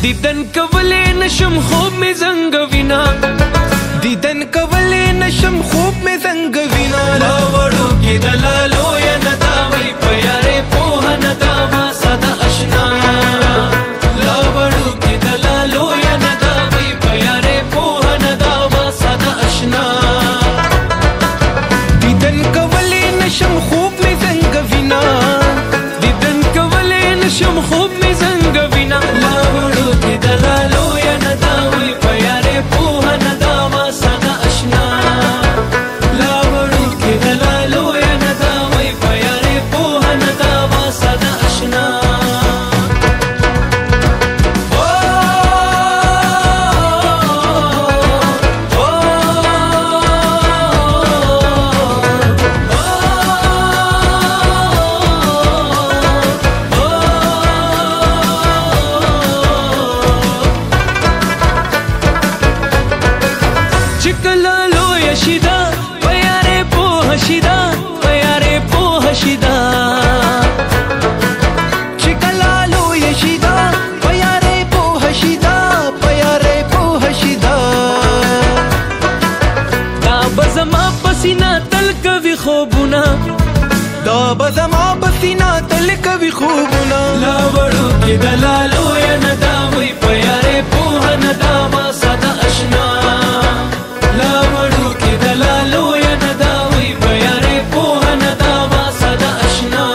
دیدن کولی نشم خوب می زنگ وینا دیدن کولی نشم خوب می زنگ وینا لاوړو کې دلالو یا نداوي پیاره په نداوا ساده آشنا لاوړو کې دلالو یا نداوي پیاره په نداوا ساده آشنا دیدن کولی نشم خوب می زنگ وینا دیدن کولی نشم خوب می زنگ وینا لاوړو کې دلالو یا نداوي پیاره په نداوا ساده آشنا لاوړو کې دلالو یا نداوي پیاره په نداوا ساده آشنا چکلالو یشیدا پیاره په هشیدا پیاره په هشیدا چکلالو یشیدا پیاره په هشیدا پیاره په هشیدا دا بزما پسینا تل کوي خوبونه دا بزما پسینا تل کوي خوبونه لاوړو کې دلالو یا نداوي پیاره په نداوا ساده آشنا لاوړو کې دلالو یا نداوي پیاره په نداوا ساده آشنا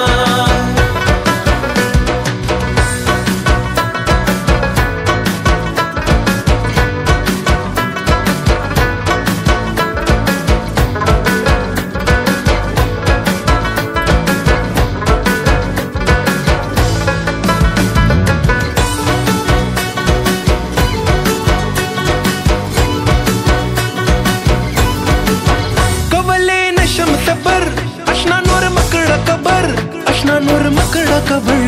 اشنا نور مکړه کبر اشنا نور مکړه کبر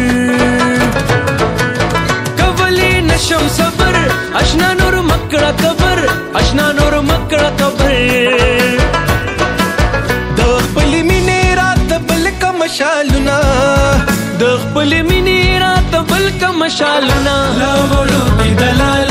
کولی نشم صبر اشنا نور مکړه کبر اشنا نور مکړه کبر د خپل مینې رات بل کا مشالونه د خپل مینې رات بل کا مشالونه لاوړو کې دلال